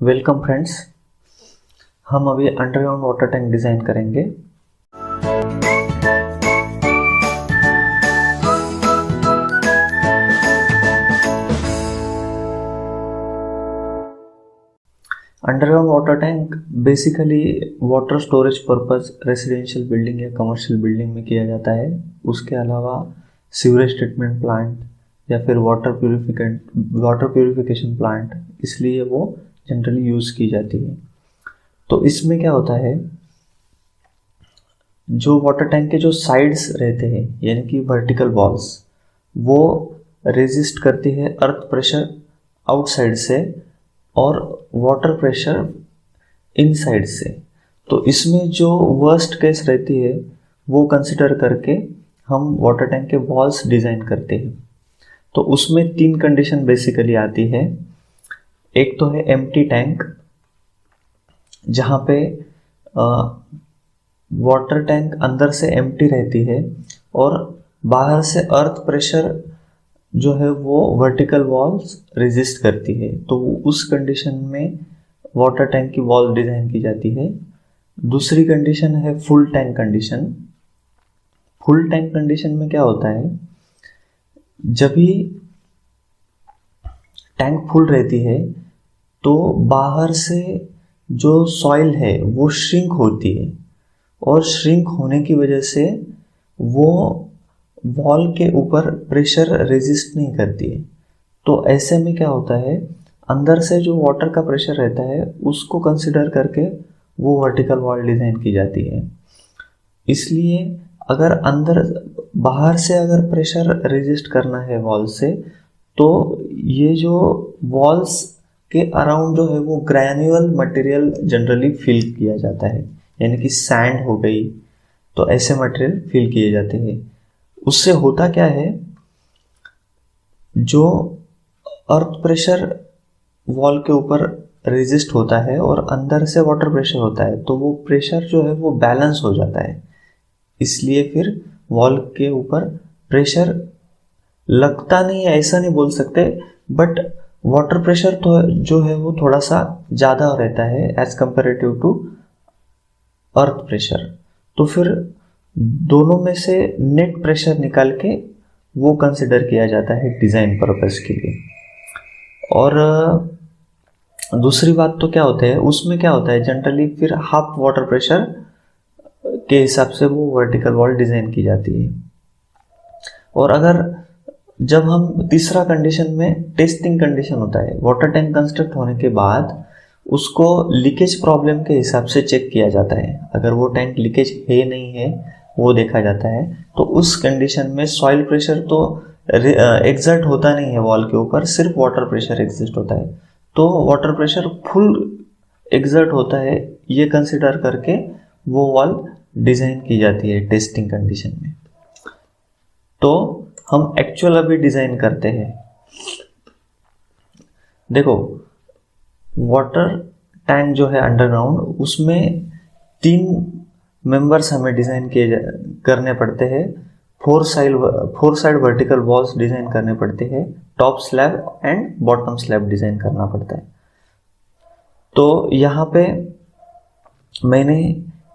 Welcome friends. हम अभी underground water tank design करेंगे। Underground water tank basically water storage purpose residential building या commercial building में किया जाता है। उसके अलावा सीवरेज ट्रीटमेंट प्लांट या फिर वाटर प्यूरिफिकेशन प्लांट, इसलिए वो जनरली यूज़ की जाती है। तो इसमें क्या होता है, जो वाटर टैंक के जो साइड्स रहते हैं यानी कि वर्टिकल वॉल्स, वो रेजिस्ट करती है अर्थ प्रेशर आउटसाइड से और वाटर प्रेशर इनसाइड से। तो इसमें जो वर्स्ट केस रहती है वो कंसिडर करके हम वाटर टैंक के वॉल्स डिज़ाइन करते हैं। तो उसमें 3 कंडीशन बेसिकली आती है। एक तो है एम्प्टी टैंक, जहाँ पे वाटर टैंक अंदर से एम्प्टी रहती है और बाहर से अर्थ प्रेशर जो है वो वर्टिकल वॉल्स रेजिस्ट करती है। तो उस कंडीशन में वाटर टैंक की वॉल डिज़ाइन की जाती है। दूसरी कंडीशन है full tank condition. Full tank condition में क्या होता है, जब भी टैंक फुल रहती है तो बाहर से जो सॉइल है वो श्रिंक होती है और श्रिंक होने की वजह से वो वॉल के ऊपर प्रेशर रेजिस्ट नहीं करती है। तो ऐसे में क्या होता है, अंदर से जो वाटर का प्रेशर रहता है उसको कंसिडर करके वो वर्टिकल वॉल डिज़ाइन की जाती है। इसलिए अगर बाहर से अगर प्रेशर रेजिस्ट करना है वॉल से, तो ये जो वॉल्स के अराउंड जो है वो ग्रैन्युअल मटेरियल जनरली फिल किया जाता है, यानी कि सैंड हो गई, तो ऐसे मटेरियल फिल किए जाते हैं। उससे होता क्या है, जो अर्थ प्रेशर वॉल के ऊपर रेजिस्ट होता है और अंदर से वाटर प्रेशर होता है, तो वो प्रेशर जो है वो बैलेंस हो जाता है। इसलिए फिर वॉल के ऊपर प्रेशर लगता नहीं है, ऐसा नहीं बोल सकते, बट वाटर प्रेशर तो जो है वो थोड़ा सा ज़्यादा रहता है as comparative to earth pressure. तो फिर दोनों में से नेट प्रेशर निकाल के वो कंसिडर किया जाता है डिज़ाइन पर्पस के लिए। और दूसरी बात तो क्या होता है, उसमें क्या होता है, जनरली फिर हाफ वाटर प्रेशर के हिसाब से वो वर्टिकल वॉल डिज़ाइन की जाती है। और अगर जब हम तीसरा कंडीशन में टेस्टिंग कंडीशन होता है, वाटर टैंक कंस्ट्रक्ट होने के बाद उसको लीकेज प्रॉब्लम के हिसाब से चेक किया जाता है। अगर वो टैंक लीकेज है नहीं है वो देखा जाता है। तो उस कंडीशन में सॉइल प्रेशर तो एग्जर्ट होता नहीं है वॉल के ऊपर, सिर्फ वाटर प्रेशर एग्जिस्ट होता है। तो वाटर प्रेशर फुल एग्जर्ट होता है, ये कंसिडर करके वो वॉल डिज़ाइन की जाती है टेस्टिंग कंडीशन में। तो हम एक्चुअल अभी डिज़ाइन करते हैं। देखो, वाटर टैंक जो है अंडरग्राउंड, उसमें 3 मेंबर्स हमें डिज़ाइन करने पड़ते हैं। 4 साइड वर्टिकल वॉल्स डिज़ाइन करने पड़ते हैं, top slab and bottom slab design करना पड़ता है। तो यहाँ पे मैंने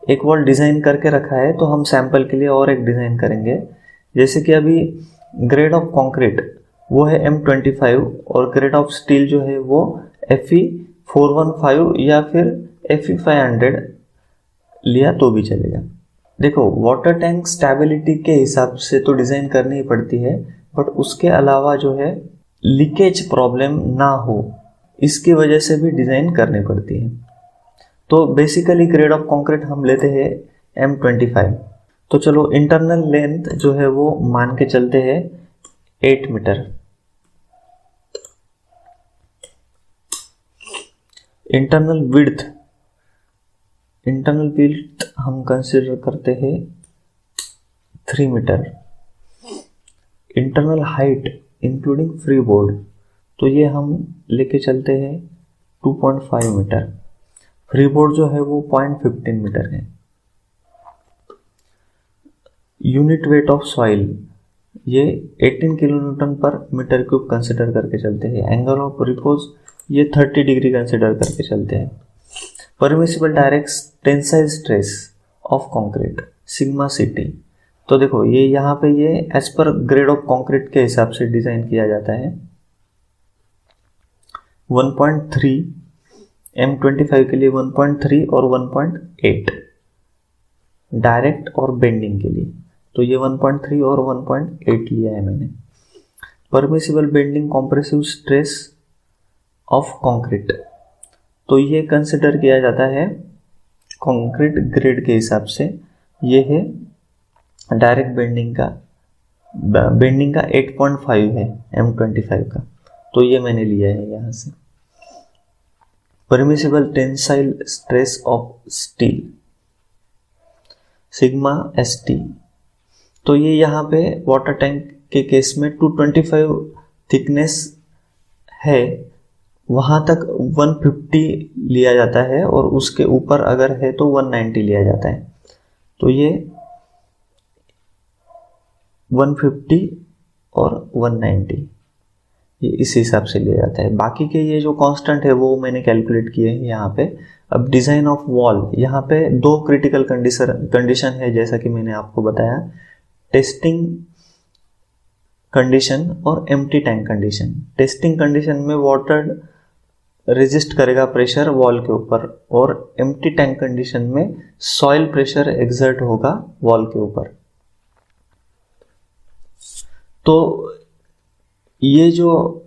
एक वॉल डिज़ाइन करके रखा है, तो हम सैंपल के लिए और एक डिज़ाइन करेंगे। जैसे कि अभी ग्रेड ऑफ कंक्रीट वो है M25 और ग्रेड ऑफ स्टील जो है वो Fe415 या फिर Fe500 लिया तो भी चलेगा। देखो, वाटर टैंक स्टेबिलिटी के हिसाब से तो डिज़ाइन करनी ही पड़ती है, बट उसके अलावा जो है लीकेज प्रॉब्लम ना हो, इसकी वजह से भी डिज़ाइन करनी पड़ती है। तो बेसिकली ग्रेड ऑफ कंक्रीट हम लेते हैं M25। तो चलो, इंटरनल लेंथ जो है वो मान के चलते हैं 8 मीटर। इंटरनल विड्थ हम कंसिडर करते हैं 3 meter. Internal height including free board, तो ये हम लेके चलते हैं 2.5 मीटर। फ्री बोर्ड जो है वो 0.15 मीटर है। यूनिट वेट ऑफ सॉइल ये 18 किलो न्यूटन पर मीटर क्यूब कंसिडर करके चलते हैं। एंगल ऑफ रिपोज ये 30 डिग्री कंसिडर करके चलते हैं। Permissible direct tensile stress of concrete sigma CT, तो देखो ये यहाँ पे ये as per grade of concrete के हिसाब से डिजाइन किया जाता है। 1.3 M25 के लिए 1.3 और 1.8 डायरेक्ट और बेंडिंग के लिए, तो ये 1.3 और 1.8 लिया है मैंने। Permissible bending compressive stress of concrete, तो ये कंसिडर किया जाता है कंक्रीट ग्रेड के हिसाब से। ये है डायरेक्ट बेंडिंग का 8.5 है M25 का, तो ये मैंने लिया है यहाँ से। Permissible tensile stress of steel sigma ST, तो ये यहाँ पे वाटर टैंक के केस में 225 थिकनेस है, वहाँ तक 150 लिया जाता है और उसके ऊपर अगर है तो 190 लिया जाता है। तो ये 150 और 190 ये इस हिसाब से लिया जाता है। बाकी के ये जो कांस्टेंट है वो मैंने कैलकुलेट किए हैं यहाँ पे। अब डिज़ाइन ऑफ वॉल, यहाँ पे दो क्रिटिकल कंडीशन है जैसा कि मैंने आपको बताया, टेस्टिंग कंडीशन और empty tank condition. Testing condition में वाटर रेजिस्ट करेगा प्रेशर वॉल के ऊपर, और एम्प्टी टैंक कंडीशन में सॉइल प्रेशर एक्सर्ट होगा वॉल के ऊपर। तो ये जो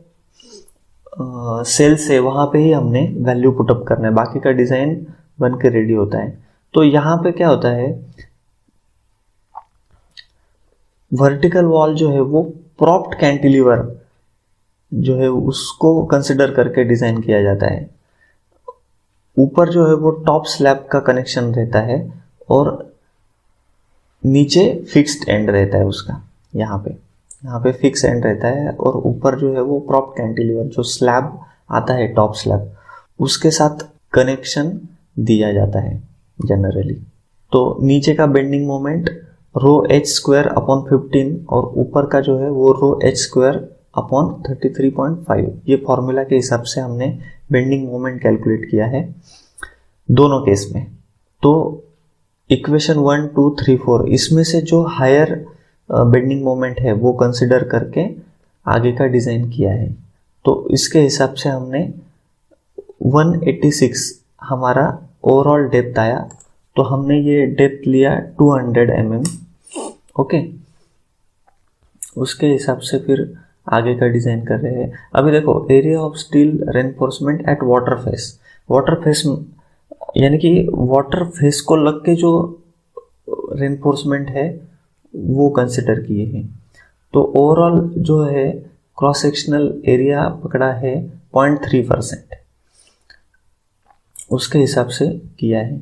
सेल्स है वहां पे ही हमने वैल्यू पुटअप करना है, बाकी का डिजाइन बन के रेडी होता है। तो यहाँ पे क्या होता है, वर्टिकल वॉल जो है वो प्रॉप्ड कैंटिलीवर जो है उसको कंसिडर करके डिजाइन किया जाता है। ऊपर जो है वो टॉप स्लैब का कनेक्शन रहता है और नीचे फिक्स्ड एंड रहता है उसका। यहाँ पे फिक्स एंड रहता है और ऊपर जो है वो प्रॉप्ड कैंटिलीवर जो स्लैब आता है टॉप स्लैब उसके साथ कनेक्शन दिया जाता है जनरली। तो नीचे का बेंडिंग मोमेंट ρh² अपॉन 15 और ऊपर का जो है वो ρh² अपॉन 33.5, ये फॉर्मूला के हिसाब से हमने बेंडिंग मोमेंट कैलकुलेट किया है दोनों केस में। तो इक्वेशन 1, 2, 3, 4 इसमें से जो हायर बेंडिंग मोमेंट है वो कंसिडर करके आगे का डिज़ाइन किया है। तो इसके हिसाब से हमने 186 हमारा ओवरऑल डेप्थ आया, तो हमने ये डेप्थ लिया 200 mm। ओके, उसके हिसाब से फिर आगे का डिज़ाइन कर रहे हैं। अभी देखो area of steel reinforcement at water face यानी कि वाटर फेस को लग के जो रेनफोर्समेंट है वो कंसिडर किए हैं। तो ओवरऑल जो है क्रॉस सेक्शनल एरिया पकड़ा है 0.3%, उसके हिसाब से किया है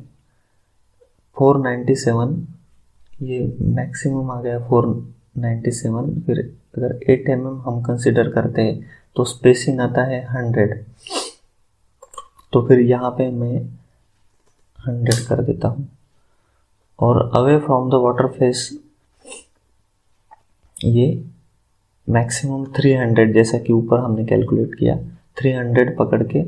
497, ये मैक्सिमम आ गया 497। फिर अगर 8 mm हम कंसिडर करते हैं तो स्पेसिंग आता है 100, तो फिर यहाँ पे मैं 100 कर देता हूँ। और away from the water face ये मैक्सिमम 300, जैसा कि ऊपर हमने कैलकुलेट किया 300 पकड़ के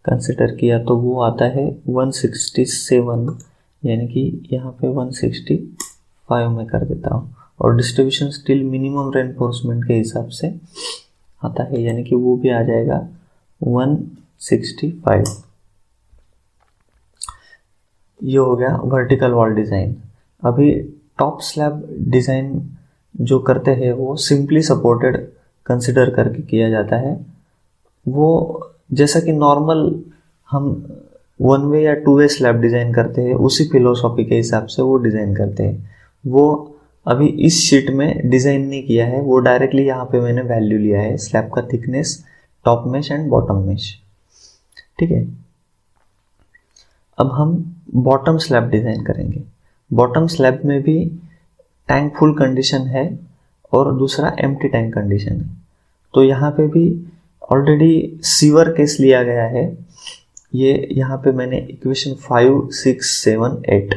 कंसिडर किया, तो वो आता है 167, यानी कि यहाँ पे 165 में कर देता हूँ। और डिस्ट्रीब्यूशन स्टील मिनिमम रेनफोर्समेंट के हिसाब से आता है, यानी कि वो भी आ जाएगा 165। ये हो गया वर्टिकल वॉल डिज़ाइन। अभी टॉप स्लैब डिज़ाइन जो करते हैं वो सिंपली सपोर्टेड कंसिडर करके किया जाता है। वो जैसा कि नॉर्मल हम 1 वे या 2 वे स्लैब डिज़ाइन करते हैं उसी फिलोसॉफी के हिसाब से वो डिज़ाइन करते हैं। वो अभी इस शीट में डिज़ाइन नहीं किया है, वो डायरेक्टली यहाँ पे मैंने वैल्यू लिया है स्लैब का thickness, top mesh and bottom mesh. ठीक है, अब हम बॉटम स्लैब डिज़ाइन करेंगे। बॉटम स्लैब में भी टैंक फुल कंडीशन है और दूसरा एम्प्टी टैंक कंडीशन है। तो यहाँ पे भी ऑलरेडी सीवर केस लिया गया है। ये यहाँ पे मैंने इक्वेशन 5, 6, 7, 8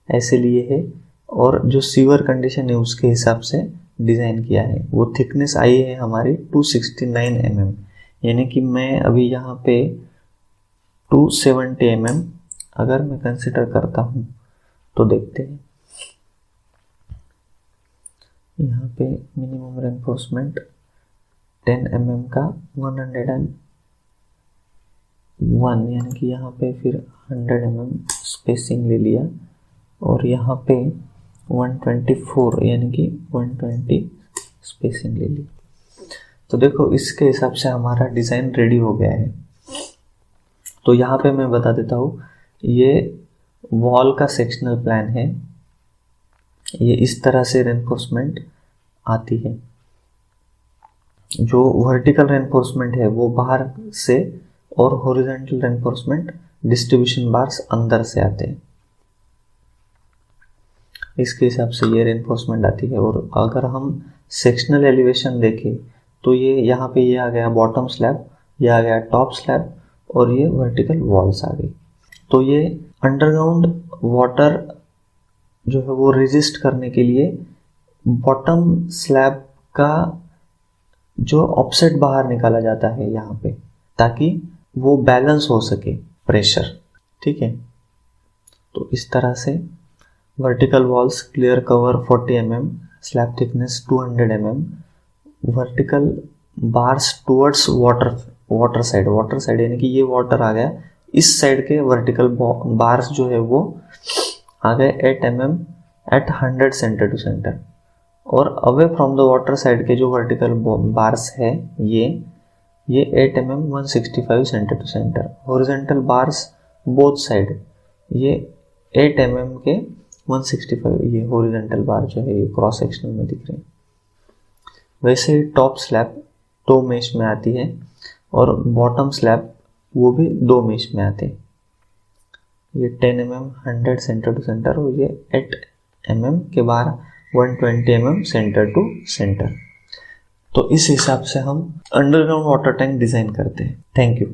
ऐसे लिए है और जो सीवर कंडीशन है उसके हिसाब से डिज़ाइन किया है। वो थिकनेस आई है हमारी 269 mm, यानी कि मैं अभी यहाँ पे 270 mm अगर मैं कंसिडर करता हूँ तो देखते हैं यहाँ पे मिनिमम रेनफोर्समेंट 10 mm का 101, यानी कि यहाँ पे फिर 100 mm स्पेसिंग ले लिया और यहाँ पे 124 यानी कि 120 स्पेसिंग ले ली। तो देखो इसके हिसाब से हमारा डिज़ाइन रेडी हो गया है। तो यहाँ पे मैं बता देता हूँ, ये वॉल का सेक्शनल प्लान है, ये इस तरह से रेनफोर्समेंट आती है। जो वर्टिकल रेनफोर्समेंट है वो बाहर से और हॉरिजॉन्टल रेनफोर्समेंट डिस्ट्रीब्यूशन बार्स अंदर से आते हैं। इसके हिसाब से ये रेनफोर्समेंट आती है। और अगर हम सेक्शनल एलिवेशन देखें तो ये यहाँ पे ये आ गया बॉटम स्लैब, ये आ गया टॉप स्लैब और ये वर्टिकल वॉल्स आ गई। तो ये अंडरग्राउंड वाटर जो है वो रेजिस्ट करने के लिए बॉटम स्लैब का जो ऑफसेट बाहर निकाला जाता है यहाँ पे, ताकि वो बैलेंस हो सके प्रेशर। ठीक है, तो इस तरह से vertical walls clear cover 40 mm, slab thickness 200 mm, vertical bars towards water side यानी कि ये वाटर आ गया, इस साइड के वर्टिकल बार्स जो है वो आ गए 8 mm at 100 centre to centre. और away from the water side के जो वर्टिकल बार्स है ये 8 mm 165 centre to centre. Horizontal bars both side ये 8 mm के 165, ये हॉरिजॉन्टल बार जो है ये क्रॉस सेक्शनल में दिख रहे हैं। वैसे ही टॉप स्लैब 2 मेश में आती है और बॉटम स्लैब वो भी 2 मेश में आते हैं। ये 10 mm 100 सेंटर टू सेंटर और ये 8 mm के बाहर 120 mm सेंटर टू सेंटर। तो इस हिसाब से हम अंडरग्राउंड वाटर टैंक डिज़ाइन करते हैं। Thank you.